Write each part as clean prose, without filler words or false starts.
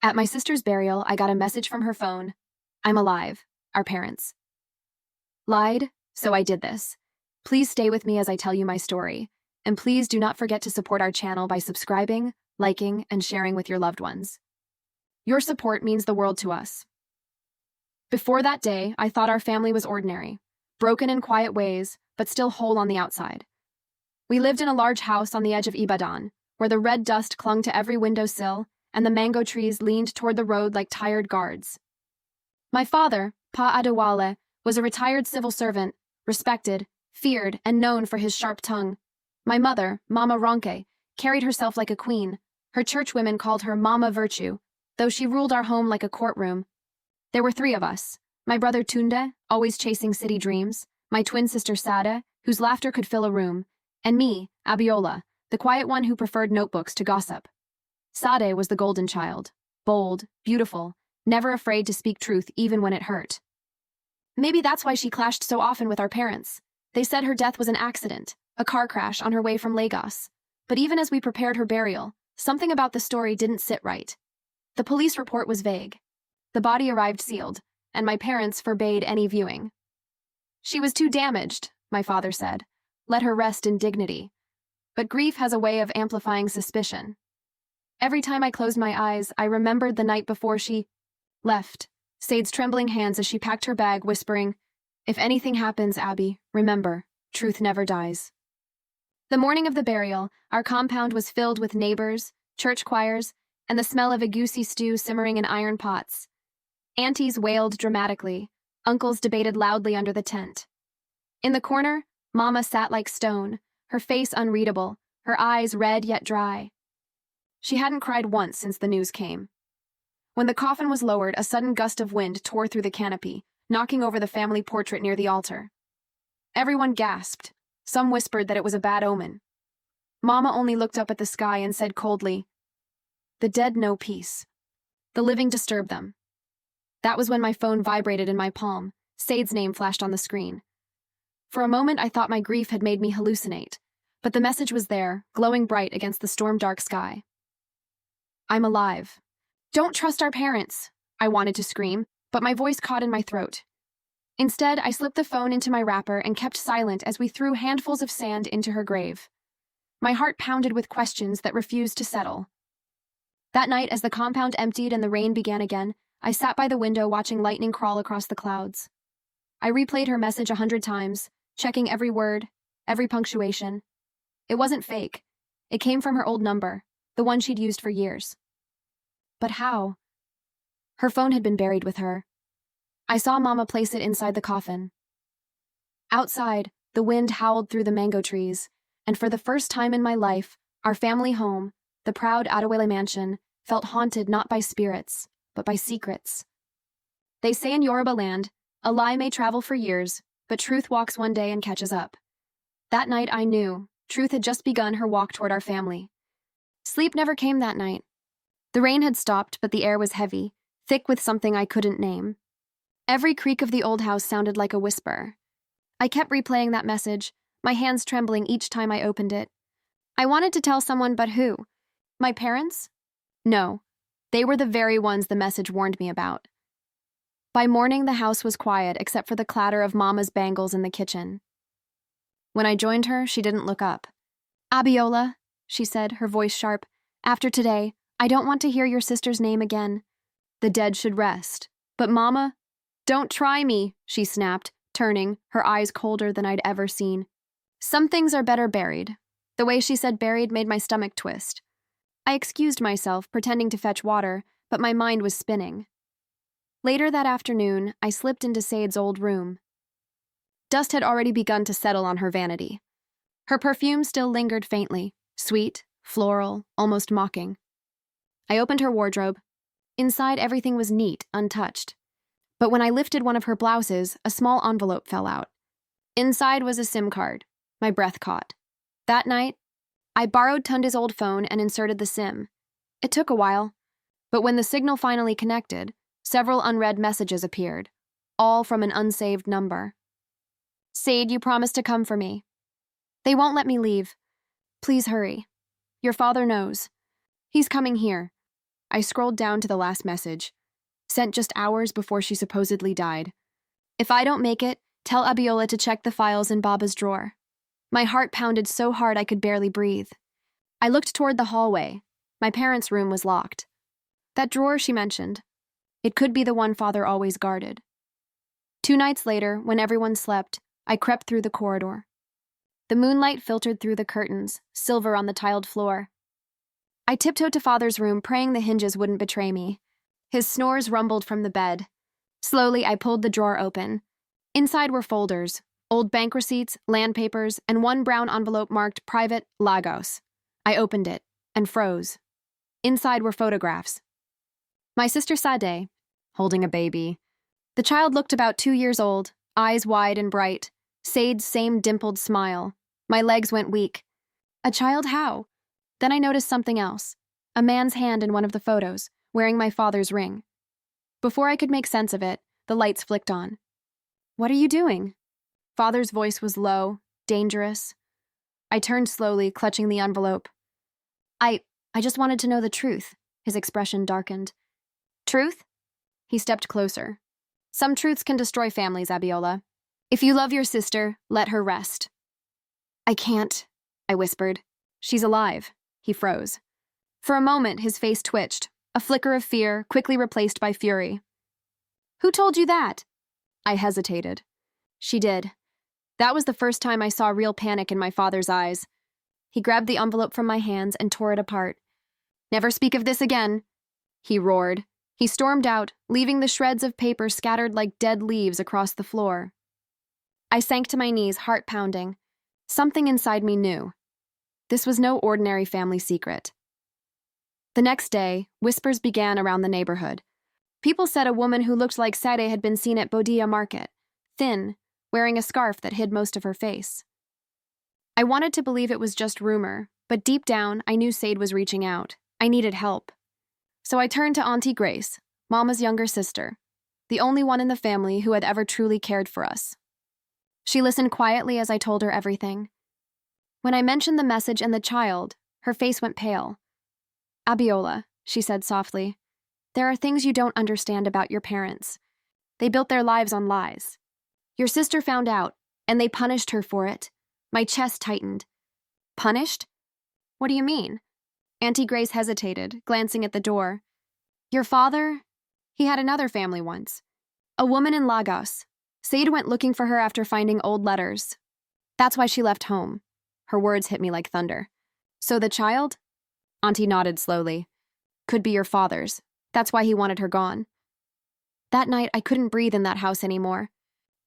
At my sister's burial, I got a message from her phone. I'm alive. Our parents. Lied, so I did this. Please stay with me as I tell you my story. And please do not forget to support our channel by subscribing, liking, and sharing with your loved ones. Your support means the world to us. Before that day, I thought our family was ordinary, broken in quiet ways, but still whole on the outside. We lived in a large house on the edge of Ibadan, where the red dust clung to every windowsill and the mango trees leaned toward the road like tired guards. My father, Pa Adewale, was a retired civil servant, respected, feared, and known for his sharp tongue. My mother, Mama Ronke, carried herself like a queen. Her churchwomen called her Mama Virtue, though she ruled our home like a courtroom. There were 3 of us. My brother Tunde, always chasing city dreams, my twin sister Sada, whose laughter could fill a room, and me, Abiola, the quiet one who preferred notebooks to gossip. Sade was the golden child, bold, beautiful, never afraid to speak truth even when it hurt. Maybe that's why she clashed so often with our parents. They said her death was an accident, a car crash on her way from Lagos. But even as we prepared her burial, something about the story didn't sit right. The police report was vague. The body arrived sealed, and my parents forbade any viewing. She was too damaged, my father said. Let her rest in dignity. But grief has a way of amplifying suspicion. Every time I closed my eyes, I remembered the night before she left, Sade's trembling hands as she packed her bag, whispering, "If anything happens, Abby, remember, truth never dies." The morning of the burial, our compound was filled with neighbors, church choirs, and the smell of egusi stew simmering in iron pots. Aunties wailed dramatically. Uncles debated loudly under the tent. In the corner, Mama sat like stone, her face unreadable, her eyes red yet dry. She hadn't cried once since the news came. When the coffin was lowered, a sudden gust of wind tore through the canopy, knocking over the family portrait near the altar. Everyone gasped. Some whispered that it was a bad omen. Mama only looked up at the sky and said coldly, "The dead know peace. The living disturb them." That was when my phone vibrated in my palm. Sade's name flashed on the screen. For a moment, I thought my grief had made me hallucinate, but the message was there, glowing bright against the storm-dark sky. I'm alive. Don't trust our parents, I wanted to scream, but my voice caught in my throat. Instead, I slipped the phone into my wrapper and kept silent as we threw handfuls of sand into her grave. My heart pounded with questions that refused to settle. That night, as the compound emptied and the rain began again, I sat by the window watching lightning crawl across the clouds. I replayed her message 100 times, checking every word, every punctuation. It wasn't fake. It came from her old number, the one she'd used for years. But how? Her phone had been buried with her. I saw Mama place it inside the coffin. Outside, the wind howled through the mango trees, and for the first time in my life, our family home, the proud Adewale mansion, felt haunted not by spirits, but by secrets. They say in Yoruba land, a lie may travel for years, but truth walks one day and catches up. That night I knew, truth had just begun her walk toward our family. Sleep never came that night. The rain had stopped, but the air was heavy, thick with something I couldn't name. Every creak of the old house sounded like a whisper. I kept replaying that message, my hands trembling each time I opened it. I wanted to tell someone, but who? My parents? No, they were the very ones the message warned me about. By morning, the house was quiet except for the clatter of Mama's bangles in the kitchen. When I joined her, she didn't look up. "Abiola," she said, her voice sharp, "after today, I don't want to hear your sister's name again. The dead should rest. But Mama..." "Don't try me," she snapped, turning, her eyes colder than I'd ever seen. "Some things are better buried." The way she said buried made my stomach twist. I excused myself, pretending to fetch water, but my mind was spinning. Later that afternoon, I slipped into Sade's old room. Dust had already begun to settle on her vanity. Her perfume still lingered faintly, sweet, floral, almost mocking. I opened her wardrobe. Inside, everything was neat, untouched. But when I lifted one of her blouses, a small envelope fell out. Inside was a SIM card. My breath caught. That night, I borrowed Tunde's old phone and inserted the SIM. It took a while, but when the signal finally connected, several unread messages appeared, all from an unsaved number. "Sade, you promised to come for me. They won't let me leave. Please hurry. Your father knows. He's coming here. I scrolled down to the last message, sent just hours before she supposedly died. If I don't make it, tell Abiola to check the files in Baba's drawer. My heart pounded so hard I could barely breathe. I looked toward the hallway. My parents' room was locked. That drawer she mentioned, it could be the one Father always guarded. 2 nights later, when everyone slept, I crept through the corridor. The moonlight filtered through the curtains, silver on the tiled floor. I tiptoed to Father's room, praying the hinges wouldn't betray me. His snores rumbled from the bed. Slowly, I pulled the drawer open. Inside were folders, old bank receipts, land papers, and one brown envelope marked Private Lagos. I opened it and froze. Inside were photographs. My sister Sade, holding a baby. The child looked about 2 years old, eyes wide and bright. Sade's same dimpled smile. My legs went weak. A child how? Then I noticed something else. A man's hand in one of the photos, wearing my father's ring. Before I could make sense of it, the lights flicked on. What are you doing? Father's voice was low, dangerous. I turned slowly, clutching the envelope. I just wanted to know the truth. His expression darkened. Truth? He stepped closer. Some truths can destroy families, Abiola. If you love your sister, let her rest. I can't, I whispered. She's alive. He froze. For a moment, his face twitched, a flicker of fear, quickly replaced by fury. Who told you that? I hesitated. She did. That was the first time I saw real panic in my father's eyes. He grabbed the envelope from my hands and tore it apart. Never speak of this again, he roared. He stormed out, leaving the shreds of paper scattered like dead leaves across the floor. I sank to my knees, heart pounding. Something inside me knew. This was no ordinary family secret. The next day, whispers began around the neighborhood. People said a woman who looked like Sade had been seen at Bodilla Market, thin, wearing a scarf that hid most of her face. I wanted to believe it was just rumor, but deep down, I knew Sade was reaching out. I needed help. So I turned to Auntie Grace, Mama's younger sister, the only one in the family who had ever truly cared for us. She listened quietly as I told her everything. When I mentioned the message and the child, her face went pale. Abiola, she said softly, there are things you don't understand about your parents. They built their lives on lies. Your sister found out, and they punished her for it. My chest tightened. Punished? What do you mean? Auntie Grace hesitated, glancing at the door. Your father? He had another family once. A woman in Lagos. Sade went looking for her after finding old letters. That's why she left home. Her words hit me like thunder. So the child? Auntie nodded slowly. Could be your father's. That's why he wanted her gone. That night, I couldn't breathe in that house anymore.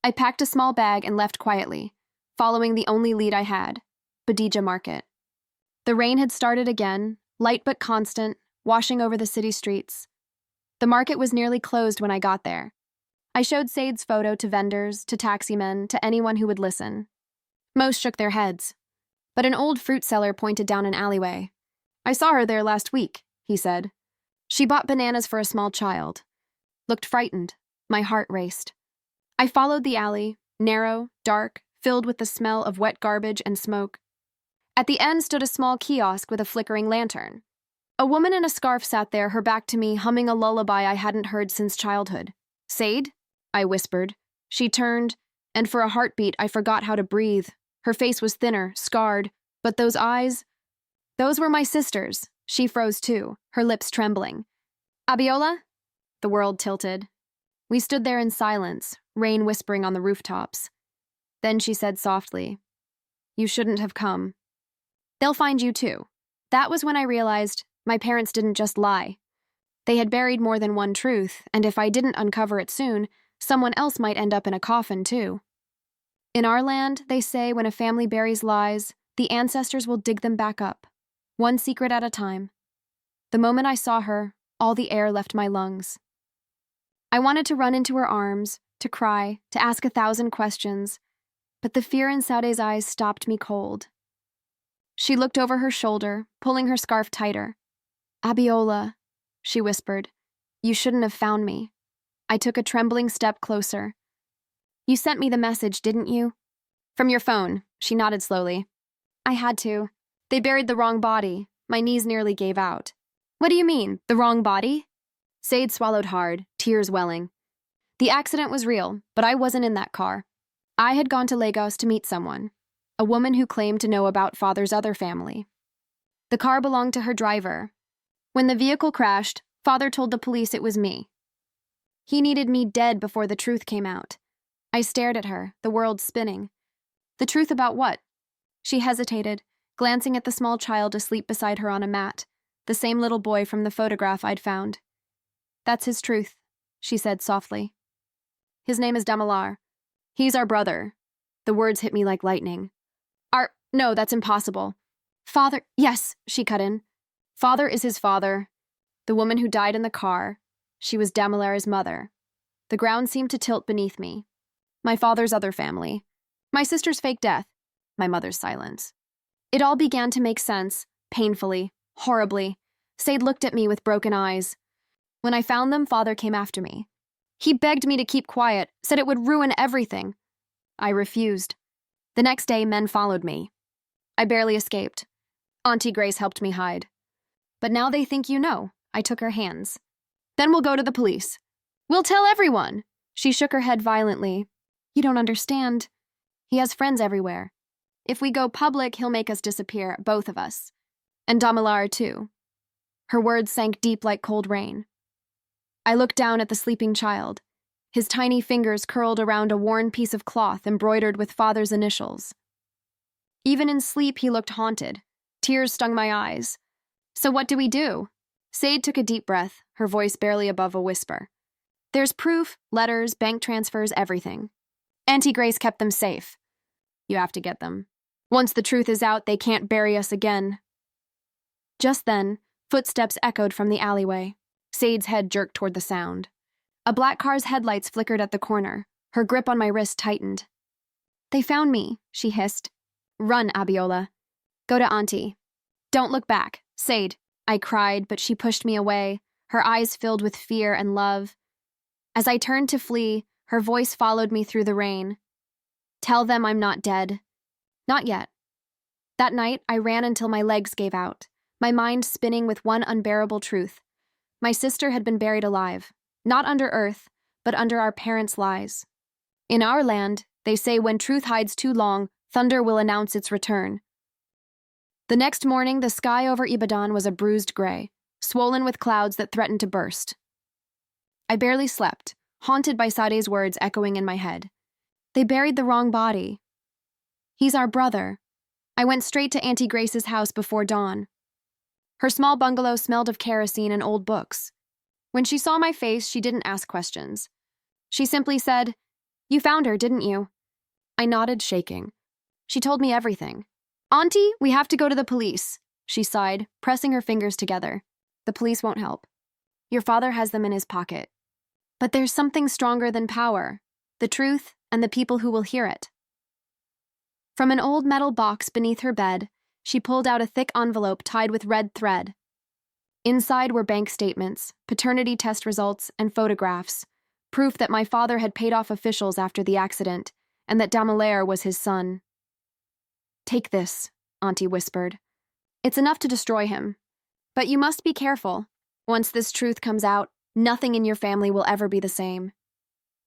I packed a small bag and left quietly, following the only lead I had, Bodija Market. The rain had started again, light but constant, washing over the city streets. The market was nearly closed when I got there. I showed Sade's photo to vendors, to taximen, to anyone who would listen. Most shook their heads, but an old fruit seller pointed down an alleyway. I saw her there last week, he said. She bought bananas for a small child. Looked frightened. My heart raced. I followed the alley, narrow, dark, filled with the smell of wet garbage and smoke. At the end stood a small kiosk with a flickering lantern. A woman in a scarf sat there, her back to me, humming a lullaby I hadn't heard since childhood. Sade? I whispered. She turned, and for a heartbeat I forgot how to breathe. Her face was thinner, scarred, but those eyes... Those were my sister's. She froze too, her lips trembling. Abiola? The world tilted. We stood there in silence, rain whispering on the rooftops. Then she said softly, You shouldn't have come. They'll find you too. That was when I realized my parents didn't just lie. They had buried more than one truth, and if I didn't uncover it soon, someone else might end up in a coffin too. In our land, they say when a family buries lies, the ancestors will dig them back up, one secret at a time. The moment I saw her, all the air left my lungs. I wanted to run into her arms, to cry, to ask 1,000 questions, but the fear in Sade's eyes stopped me cold. She looked over her shoulder, pulling her scarf tighter. Abiola, she whispered, you shouldn't have found me. I took a trembling step closer. You sent me the message, didn't you? From your phone, she nodded slowly. I had to. They buried the wrong body. My knees nearly gave out. What do you mean, the wrong body? Said swallowed hard, tears welling. The accident was real, but I wasn't in that car. I had gone to Lagos to meet someone, a woman who claimed to know about Father's other family. The car belonged to her driver. When the vehicle crashed, Father told the police it was me. He needed me dead before the truth came out. I stared at her, the world spinning. The truth about what? She hesitated, glancing at the small child asleep beside her on a mat, the same little boy from the photograph I'd found. That's his truth, she said softly. His name is Damalar. He's our brother. The words hit me like lightning. No, that's impossible. Father, yes, she cut in. Father is his father. The woman who died in the car, she was Damalar's mother. The ground seemed to tilt beneath me. My father's other family. My sister's fake death. My mother's silence. It all began to make sense, painfully, horribly. Said looked at me with broken eyes. When I found them, Father came after me. He begged me to keep quiet, said it would ruin everything. I refused. The next day, men followed me. I barely escaped. Auntie Grace helped me hide. But now they think you know. I took her hands. Then we'll go to the police. We'll tell everyone. She shook her head violently. You don't understand. He has friends everywhere. If we go public, he'll make us disappear, both of us. And Damalar, too. Her words sank deep like cold rain. I looked down at the sleeping child. His tiny fingers curled around a worn piece of cloth embroidered with Father's initials. Even in sleep, he looked haunted. Tears stung my eyes. So what do we do? Said took a deep breath, her voice barely above a whisper. There's proof, letters, bank transfers, everything. Auntie Grace kept them safe. You have to get them. Once the truth is out, they can't bury us again. Just then, footsteps echoed from the alleyway. Said's head jerked toward the sound. A black car's headlights flickered at the corner. Her grip on my wrist tightened. They found me, she hissed. Run, Abiola. Go to Auntie. Don't look back. Said, I cried, but she pushed me away, her eyes filled with fear and love. As I turned to flee, her voice followed me through the rain. Tell them I'm not dead. Not yet. That night, I ran until my legs gave out, my mind spinning with one unbearable truth. My sister had been buried alive, not under earth, but under our parents' lies. In our land, they say when truth hides too long, thunder will announce its return. The next morning, the sky over Ibadan was a bruised gray, swollen with clouds that threatened to burst. I barely slept, haunted by Sade's words echoing in my head. They buried the wrong body. He's our brother. I went straight to Auntie Grace's house before dawn. Her small bungalow smelled of kerosene and old books. When she saw my face, she didn't ask questions. She simply said, You found her, didn't you? I nodded, shaking. She told me everything. Auntie, we have to go to the police, she sighed, pressing her fingers together. The police won't help. Your father has them in his pocket. But there's something stronger than power, the truth and the people who will hear it. From an old metal box beneath her bed, she pulled out a thick envelope tied with red thread. Inside were bank statements, paternity test results, and photographs, proof that my father had paid off officials after the accident, and that Damalar was his son. Take this, Auntie whispered. It's enough to destroy him. But you must be careful. Once this truth comes out, nothing in your family will ever be the same.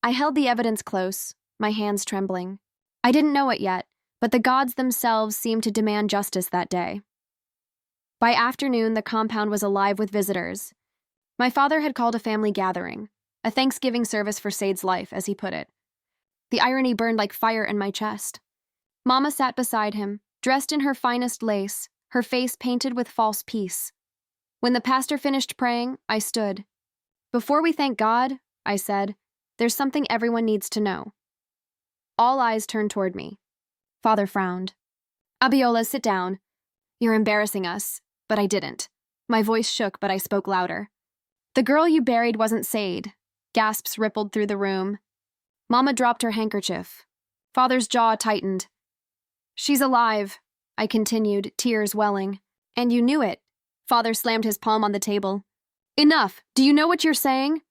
I held the evidence close, my hands trembling. I didn't know it yet, but the gods themselves seemed to demand justice that day. By afternoon, the compound was alive with visitors. My father had called a family gathering, a Thanksgiving service for Said's life, as he put it. The irony burned like fire in my chest. Mama sat beside him, dressed in her finest lace, her face painted with false peace. When the pastor finished praying, I stood. Before we thank God, I said, there's something everyone needs to know. All eyes turned toward me. Father frowned. Abiola, sit down. You're embarrassing us, but I didn't. My voice shook, but I spoke louder. The girl you buried wasn't Said. Gasps rippled through the room. Mama dropped her handkerchief. Father's jaw tightened. She's alive, I continued, tears welling. And you knew it. Father slammed his palm on the table. Enough! Do you know what you're saying?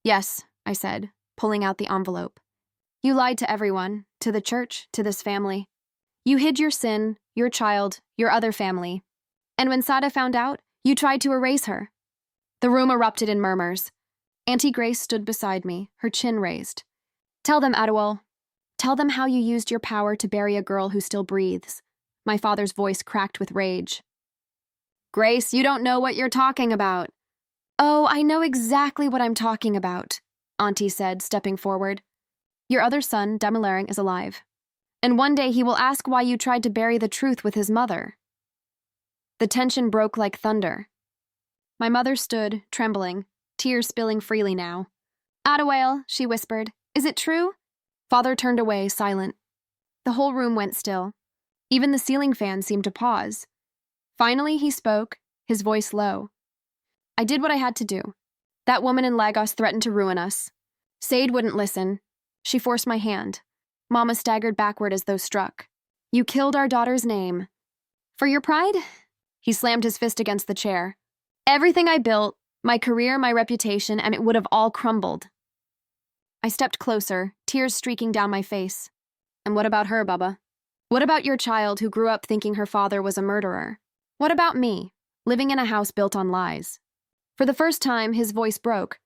Yes, I said, pulling out the envelope. You lied to everyone, to the church, to this family. You hid your sin, your child, your other family. And when Sada found out, you tried to erase her. The room erupted in murmurs. Auntie Grace stood beside me, her chin raised. Tell them, Adewale. Tell them how you used your power to bury a girl who still breathes. My father's voice cracked with rage. Grace, you don't know what you're talking about. Oh, I know exactly what I'm talking about, Auntie said, stepping forward. Your other son, Demolaring, is alive. And one day he will ask why you tried to bury the truth with his mother. The tension broke like thunder. My mother stood, trembling, tears spilling freely now. Adewale, she whispered, is it true? Father turned away, silent. The whole room went still. Even the ceiling fan seemed to pause. Finally, he spoke, his voice low. I did what I had to do. That woman in Lagos threatened to ruin us. Sade wouldn't listen. She forced my hand. Mama staggered backward as though struck. You killed our daughter's name. For your pride? He slammed his fist against the chair. Everything I built, my career, my reputation, and it would have all crumbled. I stepped closer, tears streaking down my face. And what about her, Baba? What about your child who grew up thinking her father was a murderer? What about me, living in a house built on lies? For the first time, his voice broke.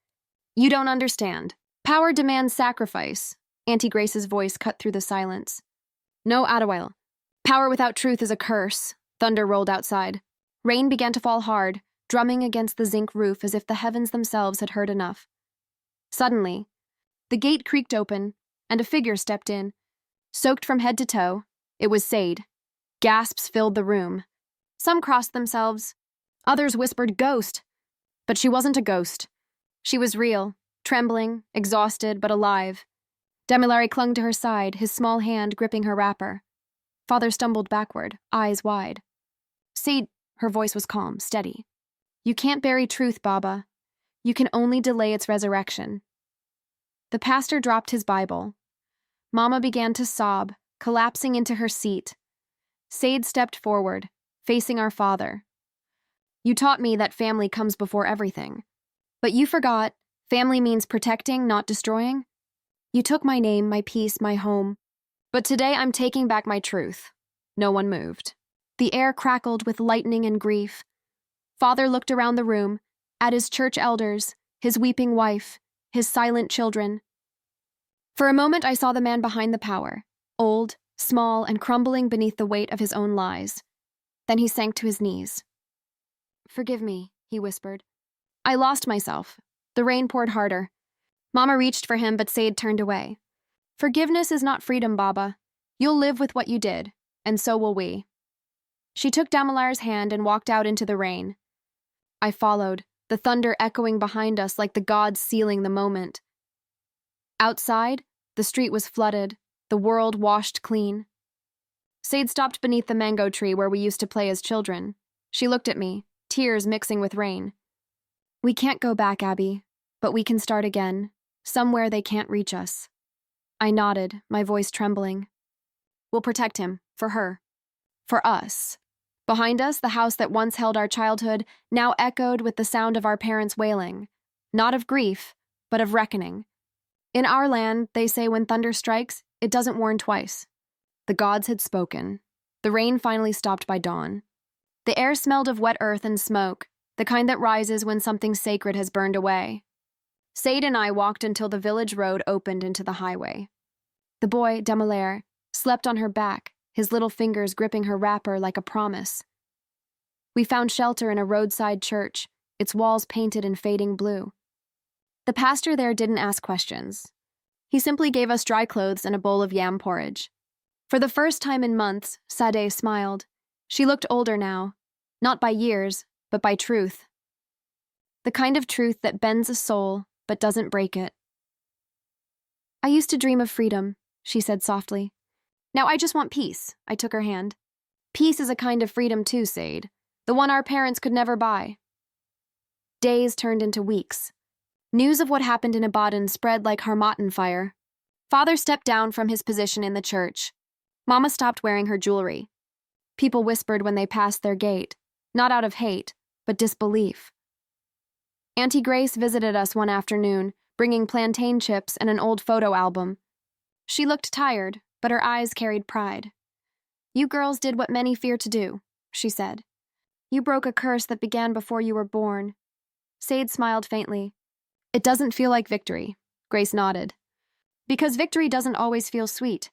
You don't understand. Power demands sacrifice. Auntie Grace's voice cut through the silence. No, Adewale. Power without truth is a curse. Thunder rolled outside. Rain began to fall hard, drumming against the zinc roof as if the heavens themselves had heard enough. Suddenly, the gate creaked open, and a figure stepped in. Soaked from head to toe, it was Sade. Gasps filled the room. Some crossed themselves. Others whispered ghost. But she wasn't a ghost. She was real, trembling, exhausted, but alive. Demolari clung to her side, his small hand gripping her wrapper. Father stumbled backward, eyes wide. Sade, her voice was calm, steady. You can't bury truth, Baba. You can only delay its resurrection. The pastor dropped his Bible. Mama began to sob, collapsing into her seat. Sade stepped forward, facing our father. You taught me that family comes before everything. But you forgot, family means protecting, not destroying. You took my name, my peace, my home. But today I'm taking back my truth. No one moved. The air crackled with lightning and grief. Father looked around the room, at his church elders, his weeping wife, his silent children. For a moment I saw the man behind the power, old, small, and crumbling beneath the weight of his own lies. Then he sank to his knees. Forgive me, he whispered. I lost myself. The rain poured harder. Mama reached for him, but Sade turned away. Forgiveness is not freedom, Baba. You'll live with what you did, and so will we. She took Damolar's hand and walked out into the rain. I followed, the thunder echoing behind us like the gods sealing the moment. Outside, the street was flooded, the world washed clean. Sade stopped beneath the mango tree where we used to play as children. She looked at me, tears mixing with rain. We can't go back, Abby, but we can start again, somewhere they can't reach us. I nodded, my voice trembling. We'll protect him, for her, for us. Behind us, the house that once held our childhood now echoed with the sound of our parents wailing, not of grief, but of reckoning. In our land, they say when thunder strikes, it doesn't warn twice. The gods had spoken. The rain finally stopped by dawn. The air smelled of wet earth and smoke, the kind that rises when something sacred has burned away. Sade and I walked until the village road opened into the highway. The boy, Demolaire, slept on her back, his little fingers gripping her wrapper like a promise. We found shelter in a roadside church, its walls painted in fading blue. The pastor there didn't ask questions. He simply gave us dry clothes and a bowl of yam porridge. For the first time in months, Sade smiled. She looked older now, not by years, but by truth. The kind of truth that bends a soul, but doesn't break it. I used to dream of freedom, she said softly. Now I just want peace, I took her hand. Peace is a kind of freedom too, Sade, the one our parents could never buy. Days turned into weeks. News of what happened in Ibadan spread like Harmattan fire. Father stepped down from his position in the church. Mama stopped wearing her jewelry. People whispered when they passed their gate, not out of hate, but disbelief. Auntie Grace visited us one afternoon, bringing plantain chips and an old photo album. She looked tired, but her eyes carried pride. You girls did what many fear to do, she said. You broke a curse that began before you were born. Sade smiled faintly. It doesn't feel like victory, Grace nodded. Because victory doesn't always feel sweet.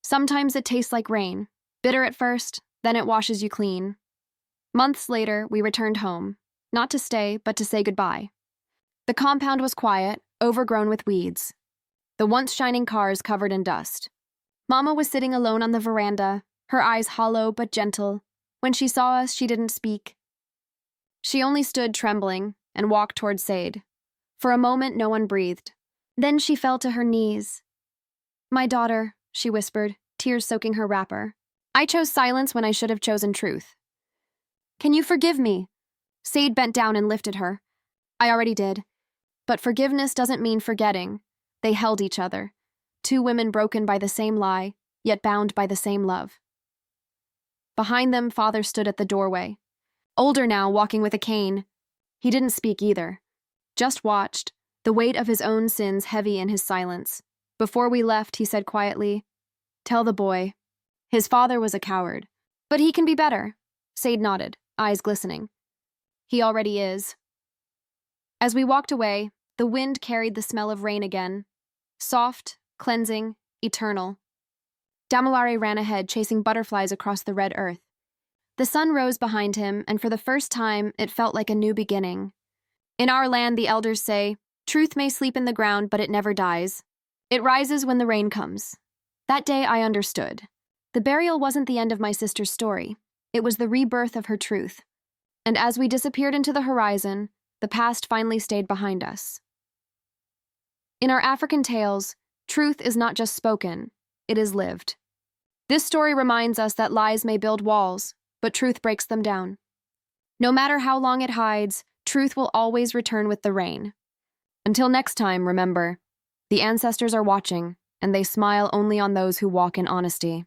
Sometimes it tastes like rain, bitter at first, then it washes you clean. Months later, we returned home, not to stay, but to say goodbye. The compound was quiet, overgrown with weeds. The once shining cars covered in dust. Mama was sitting alone on the veranda, her eyes hollow but gentle. When she saw us, she didn't speak. She only stood trembling and walked toward Sade. For a moment, no one breathed. Then she fell to her knees. "My daughter," she whispered, tears soaking her wrapper. "I chose silence when I should have chosen truth. Can you forgive me?" Sade bent down and lifted her. "I already did. But forgiveness doesn't mean forgetting." They held each other, two women broken by the same lie, yet bound by the same love. Behind them, Father stood at the doorway. Older now, walking with a cane. He didn't speak either. Just watched, the weight of his own sins heavy in his silence. Before we left, he said quietly, "Tell the boy. His father was a coward. But he can be better." Sade nodded, eyes glistening. "He already is." As we walked away, the wind carried the smell of rain again. Soft, cleansing, eternal. Damilare ran ahead, chasing butterflies across the red earth. The sun rose behind him, and for the first time, it felt like a new beginning. In our land, the elders say, truth may sleep in the ground, but it never dies. It rises when the rain comes. That day, I understood. The burial wasn't the end of my sister's story. It was the rebirth of her truth. And as we disappeared into the horizon, the past finally stayed behind us. In our African tales, truth is not just spoken, it is lived. This story reminds us that lies may build walls, but truth breaks them down. No matter how long it hides, truth will always return with the rain. Until next time, remember, the ancestors are watching, and they smile only on those who walk in honesty.